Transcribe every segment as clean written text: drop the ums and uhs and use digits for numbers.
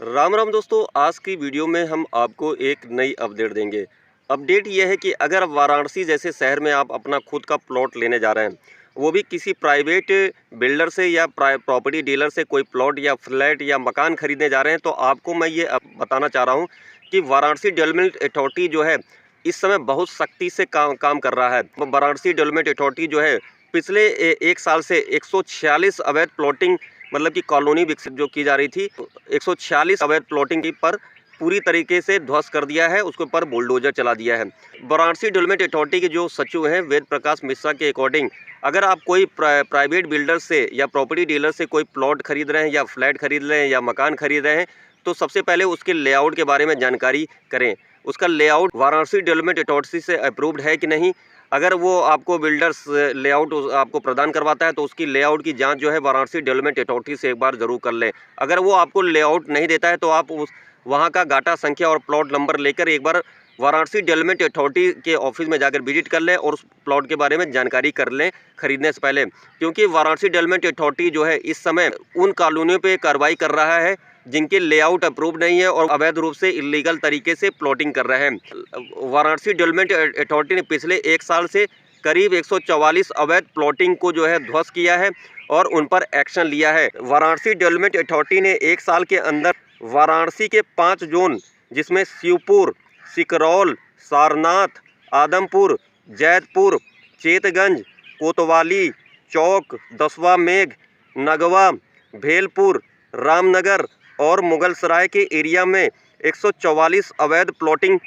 राम राम दोस्तों, आज की वीडियो में हम आपको एक नई अपडेट देंगे। अपडेट यह है कि अगर वाराणसी जैसे शहर में आप अपना खुद का प्लॉट लेने जा रहे हैं, वो भी किसी प्राइवेट बिल्डर से या प्रॉपर्टी डीलर से कोई प्लॉट या फ्लैट या मकान खरीदने जा रहे हैं, तो आपको मैं ये बताना चाह रहा हूँ कि वाराणसी डेवलपमेंट अथॉरिटी जो है इस समय बहुत सख्ती से काम कर रहा है। वाराणसी डेवलपमेंट अथॉरिटी जो है पिछले एक साल से 146 अवैध प्लॉटिंग मतलब कि कॉलोनी विकसित जो की जा रही थी, 146 अवैध प्लॉटिंग की पर पूरी तरीके से ध्वस्त कर दिया है, उसके ऊपर बुलडोजर चला दिया है। वाराणसी डेवलपमेंट अथॉरिटी के जो सचिव हैं वेद प्रकाश मिश्रा के अकॉर्डिंग, अगर आप कोई प्राइवेट बिल्डर से या प्रॉपर्टी डीलर से कोई प्लॉट खरीद रहे हैं या फ्लैट खरीद रहे हैं या मकान खरीद रहे हैं, तो सबसे पहले उसके लेआउट के बारे में जानकारी करें। उसका लेआउट वाराणसी डेवलपमेंट अथॉरिटी से अप्रूव्ड है कि नहीं। अगर वो आपको बिल्डर्स लेआउट आपको प्रदान करवाता है, तो उसकी लेआउट की जांच जो है वाराणसी डेवलपमेंट अथॉरिटी से एक बार ज़रूर कर लें। अगर वो आपको लेआउट नहीं देता है, तो आप उस वहाँ का गाटा संख्या और प्लॉट नंबर लेकर एक बार वाराणसी डेवलपमेंट अथॉरिटी के ऑफिस में जाकर विजिट कर लें और उस प्लॉट के बारे में जानकारी कर लें खरीदने से पहले। क्योंकि वाराणसी डेवलपमेंट अथॉरिटी जो है इस समय उन कॉलोनियों पर कार्रवाई कर रहा है जिनके लेआउट अप्रूव नहीं है और अवैध रूप से इलीगल तरीके से प्लॉटिंग कर रहे हैं। वाराणसी डेवलपमेंट अथॉरिटी ने पिछले एक साल से करीब 144 अवैध प्लॉटिंग को जो है ध्वस्त किया है और उन पर एक्शन लिया है। वाराणसी डेवलपमेंट अथॉरिटी ने एक साल के अंदर वाराणसी के 5 जोन, जिसमें शिवपुर, सिकरौल, सारनाथ, आदमपुर, जैतपुर, चेतगंज, कोतवाली, चौक, दसवा मेघ, नगवा, भेलपुर, रामनगर और मुगलसराय के एरिया में 144 अवैध प्लॉटिंग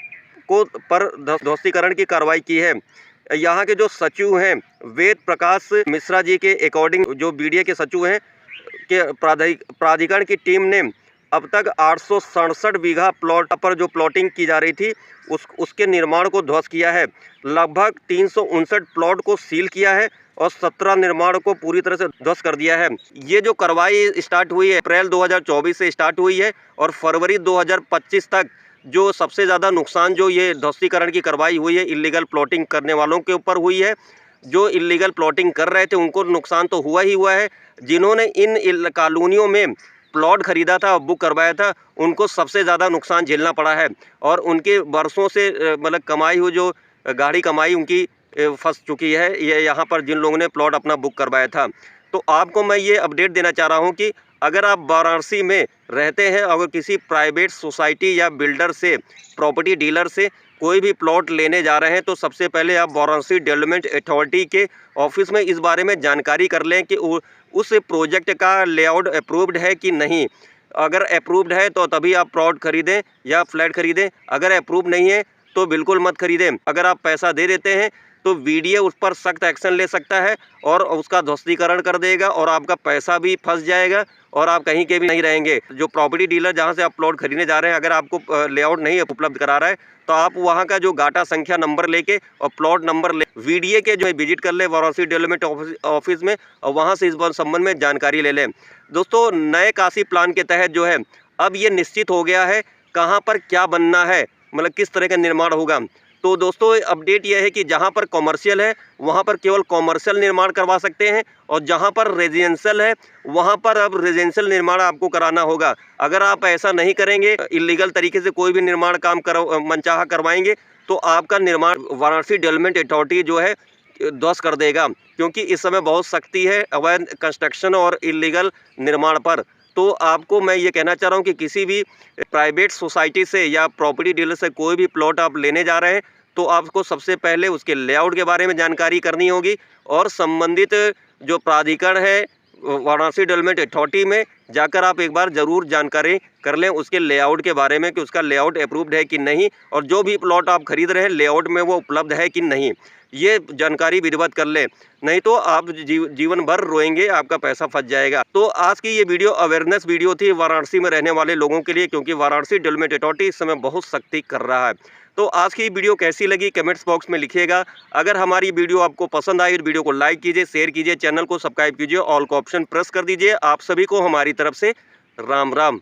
को पर ध्वस्तीकरण की कार्रवाई की है। यहाँ के जो सचिव हैं वेद प्रकाश मिश्रा जी के अकॉर्डिंग, जो बीडीए के सचिव हैं के प्राधिकरण की टीम ने अब तक 867 बीघा प्लॉट पर जो प्लॉटिंग की जा रही थी उसके निर्माण को ध्वस्त किया है। लगभग 359 प्लॉट को सील किया है और 17 निर्माण को पूरी तरह से ध्वस्त कर दिया है। ये जो कार्रवाई स्टार्ट हुई है अप्रैल 2024 से स्टार्ट हुई है और फरवरी 2025 तक जो सबसे ज़्यादा नुकसान जो ये ध्वस्तीकरण की कार्रवाई हुई है इलीगल प्लॉटिंग करने वालों के ऊपर हुई है। जो इलीगल प्लॉटिंग कर रहे थे उनको नुकसान तो हुआ ही हुआ है, जिन्होंने इन कॉलोनियों में प्लॉट खरीदा था, बुक करवाया था, उनको सबसे ज़्यादा नुकसान झेलना पड़ा है और उनके वर्षों से मतलब कमाई हुई जो गाढ़ी कमाई उनकी फंस चुकी है ये यहाँ पर जिन लोगों ने प्लॉट अपना बुक करवाया था। तो आपको मैं ये अपडेट देना चाह रहा हूँ कि अगर आप वाराणसी में रहते हैं, अगर किसी प्राइवेट सोसाइटी या बिल्डर से, प्रॉपर्टी डीलर से कोई भी प्लॉट लेने जा रहे हैं, तो सबसे पहले आप वाराणसी डेवलपमेंट अथॉरिटी के ऑफिस में इस बारे में जानकारी कर लें कि उस प्रोजेक्ट का लेआउट अप्रूव्ड है कि नहीं। अगर अप्रूव्ड है तो तभी आप प्लॉट खरीदें या फ्लैट खरीदें, अगर अप्रूव नहीं है तो बिल्कुल मत खरीदें। अगर आप पैसा दे देते हैं तो वीडियो उस पर सख्त एक्शन ले सकता है और उसका ध्वस्तीकरण कर देगा और आपका पैसा भी फंस जाएगा और आप कहीं के भी नहीं रहेंगे। जो प्रॉपर्टी डीलर जहां से आप प्लॉट खरीदने जा रहे हैं, अगर आपको लेआउट नहीं उपलब्ध करा रहा है, तो आप वहां का जो गाटा संख्या नंबर लेके और प्लॉट नंबर ले वीडियो के जो है विजिट कर ले वाराणसी डेवलपमेंट ऑफिस में और वहां से इस संबंध में जानकारी ले लें। दोस्तों, नए काशी प्लान के तहत जो है अब ये निश्चित हो गया है कहाँ पर क्या बनना है, मतलब किस तरह का निर्माण होगा। तो दोस्तों, अपडेट यह है कि जहां पर कॉमर्शियल है वहां पर केवल कॉमर्शियल निर्माण करवा सकते हैं और जहां पर रेजिडेंशियल है वहां पर अब रेजिडेंशियल निर्माण आपको कराना होगा। अगर आप ऐसा नहीं करेंगे, इलीगल तरीके से कोई भी निर्माण काम मनचाहा करवाएंगे, तो आपका निर्माण वाराणसी डेवलपमेंट अथॉरिटी जो है ध्वस्त कर देगा। क्योंकि इस समय बहुत सख्ती है अवैध कंस्ट्रक्शन और इलीगल निर्माण पर। तो आपको मैं ये कहना चाह रहा हूँ कि किसी भी प्राइवेट सोसाइटी से या प्रॉपर्टी डीलर से कोई भी प्लॉट आप लेने जा रहे हैं, तो आपको सबसे पहले उसके लेआउट के बारे में जानकारी करनी होगी और संबंधित जो प्राधिकरण है वाराणसी डेवलपमेंट अथॉरिटी में जाकर आप एक बार ज़रूर जानकारी कर लें उसके लेआउट के बारे में कि उसका लेआउट अप्रूव्ड है कि नहीं और जो भी प्लॉट आप खरीद रहे हैं लेआउट में वो उपलब्ध है कि नहीं, ये जानकारी विधिवत कर लें। नहीं तो आप जीवन भर रोएंगे, आपका पैसा फंस जाएगा। तो आज की ये वीडियो अवेयरनेस वीडियो थी वाराणसी में रहने वाले लोगों के लिए, क्योंकि वाराणसी डेवलपमेंट अथॉरिटी इस समय बहुत सख्ती कर रहा है। तो आज की वीडियो कैसी लगी कमेंट्स बॉक्स में लिखिएगा। अगर हमारी वीडियो आपको पसंद आई तो वीडियो को लाइक कीजिए, शेयर कीजिए, चैनल को सब्सक्राइब कीजिए, ऑल को ऑप्शन प्रेस कर दीजिए। आप सभी को हमारी तरफ से राम राम।